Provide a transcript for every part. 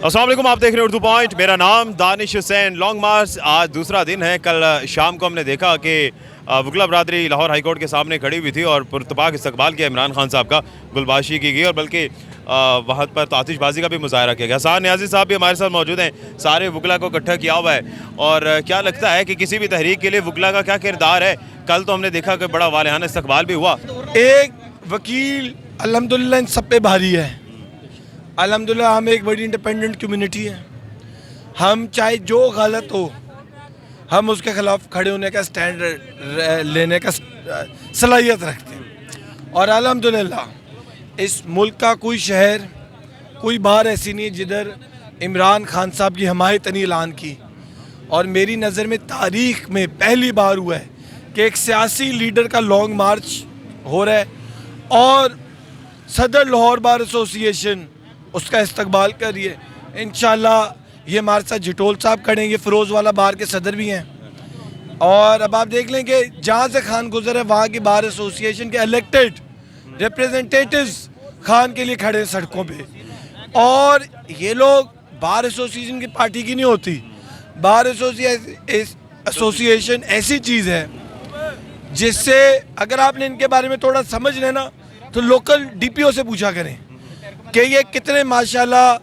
अस्सलाम वालेकुम, आप देख रहे हैं उर्दू पॉइंट। मेरा नाम दानिश हुसैन। लॉन्ग मार्च आज दूसरा दिन है। कल शाम को हमने देखा कि वकला बरादरी लाहौर हाई कोर्ट के सामने खड़ी हुई थी और पुरतपाक इस्तकबाल किया इमरान खान साहब का, गुलबाशी की गई और बल्कि वहाँ पर तो आतिशबाजी का भी मुजाहरा किया गया। हसन न्याजी साहब भी हमारे साथ मौजूद हैं। सारे वकला को इकट्ठा किया हुआ है और क्या लगता है कि किसी भी तहरीक के लिए वकला का क्या किरदार है? कल तो हमने देखा कि बड़ा वालिहाना इस्तकबाल भी हुआ। एक वकील अल्हम्दुलिल्लाह इन सब पे भारी है। अल्हम्दुलिल्लाह हम एक बड़ी इंडिपेंडेंट कम्युनिटी है। हम चाहे जो गलत हो हम उसके खिलाफ खड़े होने का स्टैंड लेने का सलाहियत रखते हैं। और अल्हम्दुलिल्लाह इस मुल्क का कोई शहर, कोई बार ऐसी नहीं है जिधर इमरान खान साहब की हमायत नहीं ऐलान की। और मेरी नज़र में तारीख में पहली बार हुआ है कि एक सियासी लीडर का लॉन्ग मार्च हो रहा है और सदर लाहौर बार एसोसिएशन उसका इस्तकबाल कर रही है। इंशाल्लाह ये हमारे साथ जिटोल साहब खड़े हैं, ये फ़िरोज़ वाला बार के सदर भी हैं। और अब आप देख लें कि जहाँ से खान गुजर है वहाँ की बार एसोसिएशन के इलेक्टेड रिप्रेजेंटेटिव्स खान के लिए खड़े हैं सड़कों पे। और ये लोग बार एसोसिएशन की पार्टी की नहीं होती। बार एसोसिएशन ऐसी चीज़ है जिससे अगर आपने इनके बारे में थोड़ा समझ लेना तो लोकल डीपीओ से पूछा करें कि ये कितने माशाल्लाह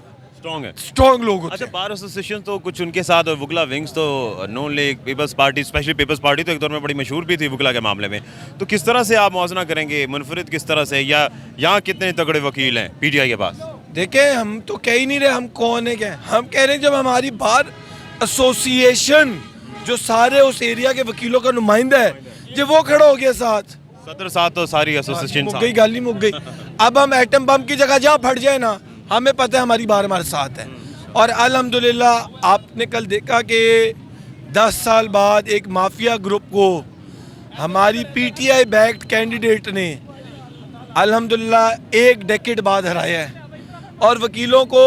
स्ट्रॉन्ग लोग होते हैं। अच्छा, बार एसोसिएशन तो कुछ उनके साथ और वकला विंग्स तो नून लीग, पीपल्स पार्टी, स्पेशली पीपल्स पार्टी तो एक दौर में बड़ी मशहूर भी थी वकला के मामले में। तो किस तरह से आप मौजना करेंगे, मुनफरिद किस तरह से, या यहाँ कितने तगड़े वकील हैं पीटीआई के पास? देखें, हम तो कह ही नहीं रहे हम कौन है क्या। हम कह रहे हैं जब हमारी बार एसोसिएशन जो सारे उस एरिया के वकीलों का नुमाइंदा है जब वो खड़ा हो गया साथ, सदर साथ तो सारी एसोसिएशन मुक गई, गाली मुक गई। अब हम एटम बम की जगह जहाँ फट जाए ना, हमें पता है हमारी बार हमारे साथ है। और अल्हम्दुलिल्लाह आपने कल देखा कि 10 साल बाद एक माफिया ग्रुप को हमारी पीटीआई बैक्ड कैंडिडेट ने अल्हम्दुलिल्लाह एक डेकेड बाद हराया है। और वकीलों को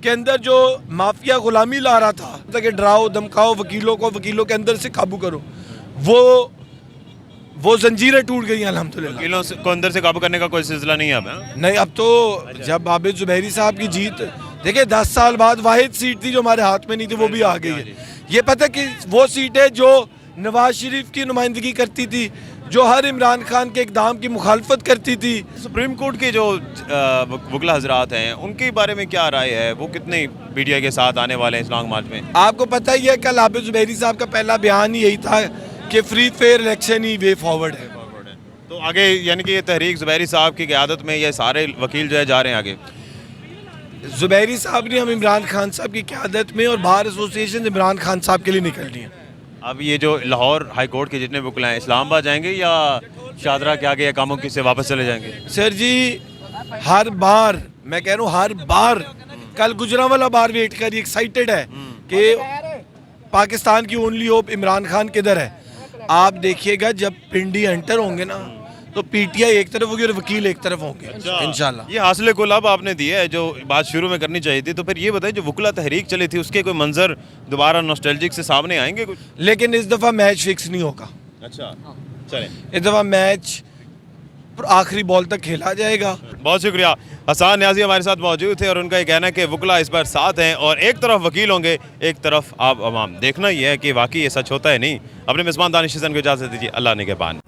के अंदर जो माफिया गुलामी ला रहा था कि डराओ धमकाओ वकीलों को, वकीलों के अंदर से काबू करो, वो जंजीरें टूट गई हैं अल्हम्दुलिल्लाह। वकीलों को अंदर से काबू करने का कोई सिलसिला नहीं है अब? नहीं, अब तो जब आबिद जुबैरी साहब की जीत, देखिए 10 साल बाद वाहिद सीट थी जो हमारे हाथ में नहीं थी वो भी आ गई है। ये पता कि वो सीट है जो नवाज शरीफ की नुमाइंदगी करती थी, जो हर इमरान खान के इकदाम की मुखालफत करती थी। सुप्रीम कोर्ट के जो वकला हजरात हैं उनके बारे में क्या राय है? वो कितने पीटीआई के साथ आने वाले हैं इस लॉन्ग मार्च में? आपको पता ही है कल आबिद जुबैरी साहब का पहला बयान ही यही था कि फ्री फेयर इलेक्शन ही वे फॉरवर्ड है। तो आगे यानी कि ये तहरीक जुबैरी साहब की क़यादत में ये सारे वकील जो है जा रहे हैं आगे? जुबैरी साहब ने हम इमरान खान साहब की क़यादत में और बार एसोसिएशन इमरान खान साहब के लिए निकल रही है। अब ये जो लाहौर हाई कोर्ट के जितने वकला हैं इस्लामाबाद जाएंगे या शादरा के आगे या कामों की से वापस चले जाएंगे? सर जी, हर बार मैं कह रहा हूँ, हर बार कल गुजरांवाला बार वेट कर एक्साइटेड है कि पाकिस्तान की ओनली होप इमरान खान किधर है। आप देखिएगा जब पिंडी एंटर होंगे ना तो पीटीआई एक तरफ होगी और वकील एक तरफ होंगे इंशाल्लाह। ये हासिल कुल अब आपने दिया है जो बात शुरू में करनी चाहिए थी। तो फिर ये बताइए, जो वकला तहरीक चली थी उसके कोई मंजर दोबारा नॉस्टैल्जिक से सामने आएंगे कुछ? लेकिन इस दफ़ा मैच फिक्स नहीं होगा। अच्छा, चलें, इस दफ़ा मैच आखिरी बॉल तक खेला जाएगा। बहुत शुक्रिया। हसन न्याजी हमारे साथ मौजूद थे और उनका ये कहना है कि वकला इस बार साथ हैं और एक तरफ वकील होंगे, एक तरफ आप अवाम। देखना ही है कि वाकई ये सच होता है नहीं। अपने मेज़बान दानिश हुसैन को इजाज़त दीजिए। अल्लाह निगहबान।